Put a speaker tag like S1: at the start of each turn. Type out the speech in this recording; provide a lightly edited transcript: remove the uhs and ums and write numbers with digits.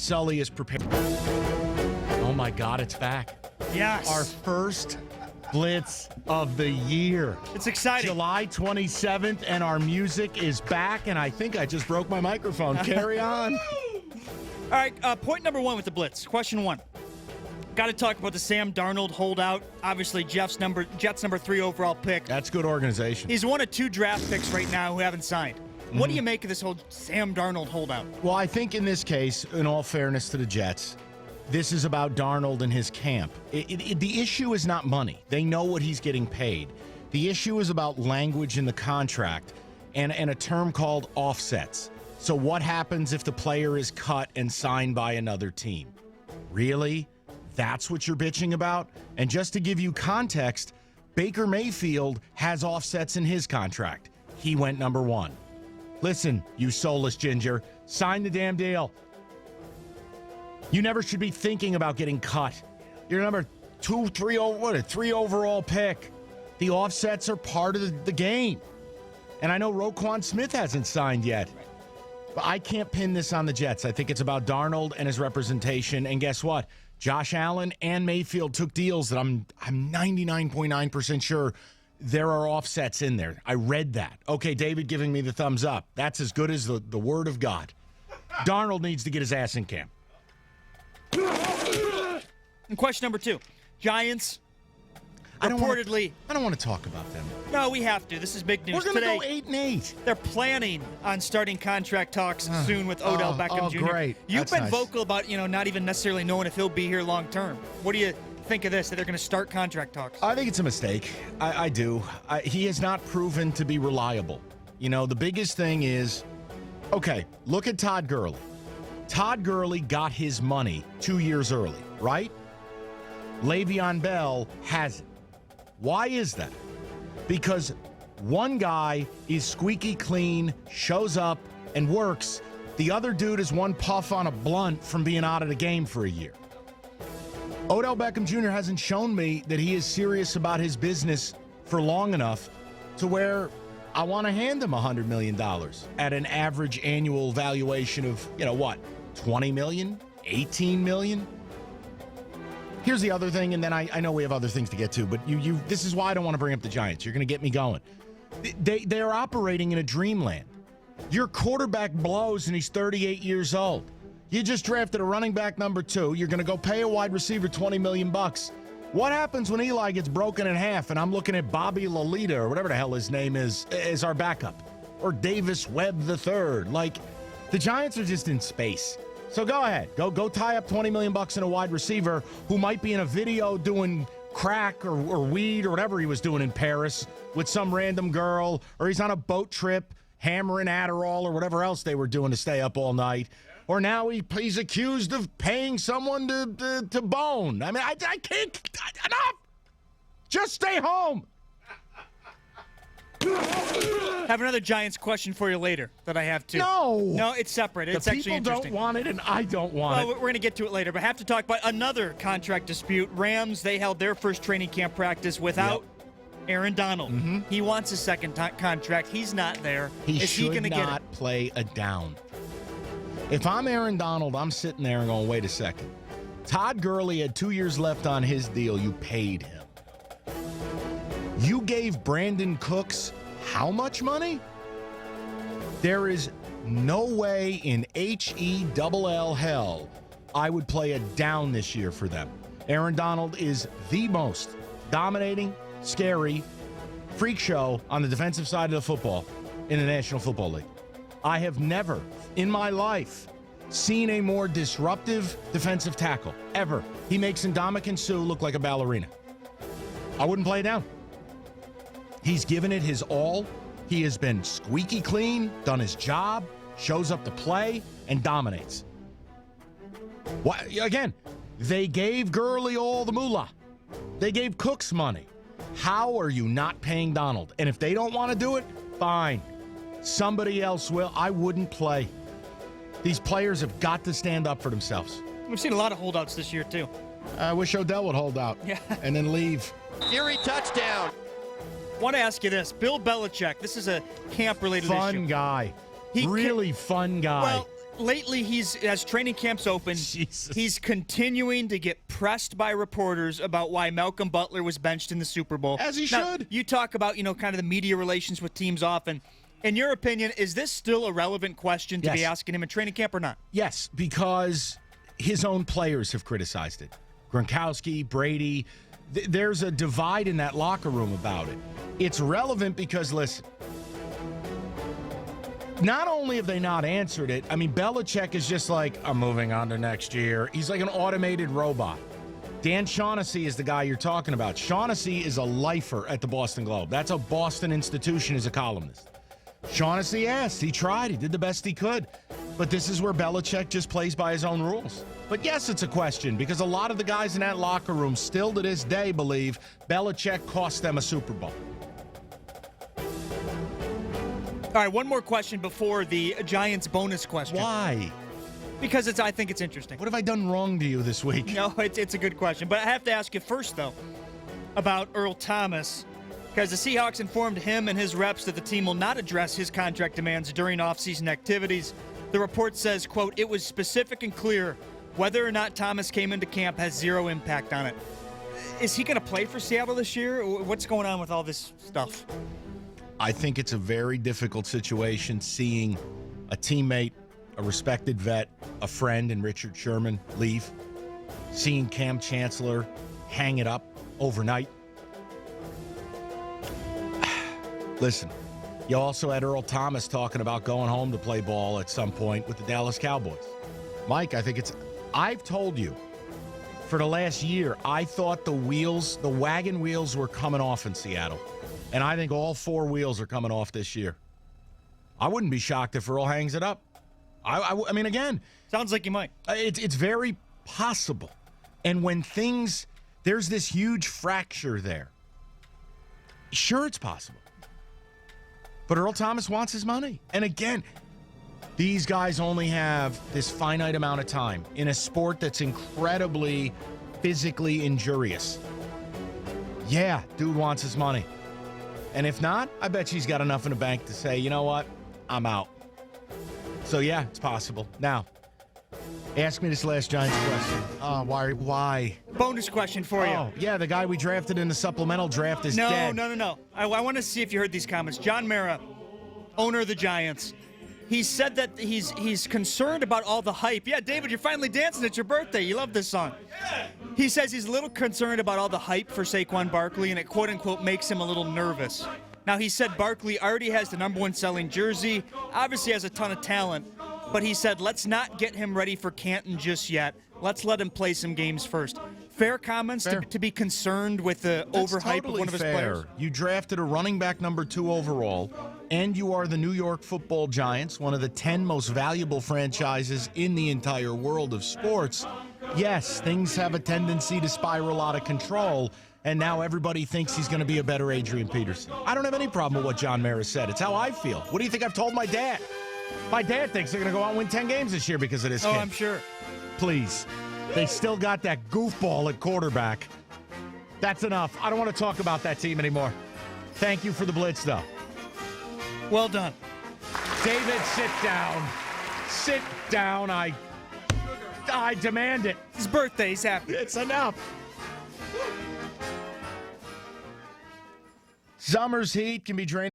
S1: Sully is prepared. Oh, my God, it's back.
S2: Yes.
S1: Our first Blitz of the year.
S2: It's exciting.
S1: July 27th, and our music is back, and I think I just broke my microphone. Carry on.
S2: All right, point number one with the Blitz. Question one. Got to talk about the Sam Darnold holdout. Obviously, Jets number 3 overall pick.
S1: That's good organization.
S2: He's one of 2 draft picks right now who haven't signed. What do you make of this whole Sam Darnold holdout?
S1: Well, I think in this case, in all fairness to the Jets, this is about Darnold and his camp. The issue is not money. They know what he's getting paid. The issue is about language in the contract and a term called offsets. So what happens if the player is cut and signed by another team? Really? That's what you're bitching about? And just to give you context, Baker Mayfield has offsets in his contract. He went number 1. Listen, you soulless ginger, sign the damn deal. You never should be thinking about getting cut. You're number 3 overall pick. The offsets are part of the game. And I know Roquan Smith hasn't signed yet. But I can't pin this on the Jets. I think it's about Darnold and his representation. And guess what? Josh Allen and Mayfield took deals that I'm 99.9% sure there are offsets in there. I read that. Okay, David giving me the thumbs up. That's as good as the word of God. Darnold needs to get his ass in camp.
S2: And question number 2. Giants
S1: I don't want to talk about them.
S2: No, we have to. This is big news.
S1: We're going to go 8-8.
S2: They're planning on starting contract talks soon with Odell Beckham Jr.
S1: Great.
S2: You've been vocal about, not even necessarily knowing if he'll be here long term. What do you think of this, that they're going to start contract talks?
S1: I think it's a mistake. I do. He has not proven to be reliable. The biggest thing is, okay, look at Todd Gurley. Todd Gurley got his money 2 years early, right? Le'Veon Bell hasn't. Why is that? Because one guy is squeaky clean, shows up, and works. The other dude is one puff on a blunt from being out of the game for a year. Odell Beckham Jr. hasn't shown me that he is serious about his business for long enough to where I want to hand him $100 million at an average annual valuation of, $20 million, $18 million? Here's the other thing, and then I know we have other things to get to, but this is why I don't want to bring up the Giants. You're going to get me going. They're operating in a dreamland. Your quarterback blows, and he's 38 years old. You just drafted a running back number 2. You're going to go pay a wide receiver $20 million. What happens when Eli gets broken in half, and I'm looking at Bobby Lolita, or whatever the hell his name is, as our backup? Or Davis Webb III. The Giants are just in space. So go ahead. Go tie up $20 million in a wide receiver who might be in a video doing crack or weed or whatever he was doing in Paris with some random girl, or he's on a boat trip hammering Adderall or whatever else they were doing to stay up all night. Or now he's accused of paying someone to bone. I mean, I can't. Enough! Just stay home.
S2: Have another Giants question for you later that I have too. No, it's separate. It's actually interesting.
S1: The people don't want it, and I don't want it.
S2: We're going to get to it later, but I have to talk about another contract dispute. Rams, they held their first training camp practice without Aaron Donald. Mm-hmm. He wants a second contract. He's not there. Is he going to get it?
S1: Not play a down. If I'm Aaron Donald, I'm sitting there and going, wait a second. Todd Gurley had 2 years left on his deal. You paid him. You gave Brandon Cooks how much money? There is no way in HELL hell I would play a down this year for them. Aaron Donald is the most dominating, scary freak show on the defensive side of the football in the National Football League. I have never in my life seen a more disruptive defensive tackle, ever. He makes Ndamukong Suh look like a ballerina. I wouldn't play it down. He's given it his all. He has been squeaky clean, done his job, shows up to play, and dominates. Again, they gave Gurley all the moolah. They gave Cooks money. How are you not paying Donald? And if they don't want to do it, fine. Somebody else will. I wouldn't play. These players have got to stand up for themselves.
S2: We've seen a lot of holdouts this year, too.
S1: I wish Odell would hold out and then leave.
S3: Fury touchdown.
S2: Want to ask you this. Bill Belichick, this is a camp-related issue.
S1: Fun guy. Really fun guy.
S2: Well, lately, as training camps open,
S1: Jesus.
S2: he's continuing to get pressed by reporters about why Malcolm Butler was benched in the Super Bowl.
S1: As he
S2: Now,
S1: should.
S2: You talk about, kind of the media relations with teams often. In your opinion, is this still a relevant question to be
S1: Yes.
S2: asking him in training camp or not?
S1: Yes, because his own players have criticized it. Gronkowski, Brady, there's a divide in that locker room about it. It's relevant because, listen, not only have they not answered it, I mean, Belichick is just like, I'm moving on to next year. He's like an automated robot. Dan Shaughnessy is the guy you're talking about. Shaughnessy is a lifer at the Boston Globe. That's a Boston institution as a columnist. Shaughnessy asked. He tried. He did the best he could. But this is where Belichick just plays by his own rules. But yes, it's a question because a lot of the guys in that locker room still to this day believe Belichick cost them a Super Bowl.
S2: All right, one more question before the Giants bonus question.
S1: Why?
S2: Because I think it's interesting.
S1: What have I done wrong to you this week?
S2: No, it's a good question. But I have to ask you first, though, about Earl Thomas, because the Seahawks informed him and his reps that the team will not address his contract demands during offseason activities. The report says, quote, it was specific and clear whether or not Thomas came into camp has zero impact on it. Is he going to play for Seattle this year? What's going on with all this stuff?
S1: I think it's a very difficult situation seeing a teammate, a respected vet, a friend in Richard Sherman leave, seeing Cam Chancellor hang it up overnight. Listen, you also had Earl Thomas talking about going home to play ball at some point with the Dallas Cowboys. Mike, I've told you for the last year, I thought the wagon wheels were coming off in Seattle. And I think all four wheels are coming off this year. I wouldn't be shocked if Earl hangs it up. I mean, again.
S2: Sounds like you might.
S1: It's very possible. And when there's this huge fracture there. Sure, it's possible. But Earl Thomas wants his money. And again, these guys only have this finite amount of time in a sport that's incredibly physically injurious. Yeah, dude wants his money. And if not, I bet she's got enough in the bank to say, you know what, I'm out. So, yeah, it's possible. Now, ask me this last Giants question. Why?
S2: Bonus question for you.
S1: Oh, yeah, the guy we drafted in the supplemental draft is dead.
S2: No. I want to see if you heard these comments. John Mara, owner of the Giants, he said that he's concerned about all the hype. Yeah, David, you're finally dancing. It's your birthday. You love this song. He says he's a little concerned about all the hype for Saquon Barkley, and it quote-unquote makes him a little nervous. Now, he said Barkley already has the number one selling jersey, obviously has a ton of talent, but he said let's not get him ready for Canton just yet. Let's let him play some games first. Fair comments
S1: Fair.
S2: To be concerned with the
S1: That's
S2: overhype
S1: totally
S2: of one of his
S1: fair.
S2: players?
S1: You drafted a running back number 2 overall, and you are the New York Football Giants, one of the 10 most valuable franchises in the entire world of sports. Yes, things have a tendency to spiral out of control, and now everybody thinks he's going to be a better Adrian Peterson. I don't have any problem with what John Mara said. It's how I feel. What do you think I've told my dad? My dad thinks they're going to go out and win 10 games this year because of this kid.
S2: Oh, I'm sure.
S1: Please. They still got that goofball at quarterback. That's enough. I don't want to talk about that team anymore. Thank you for the Blitz, though.
S2: Well done.
S1: David, sit down. Sit down. I demand it.
S2: His birthday, he's happy.
S1: It's enough. Summer's heat can be draining.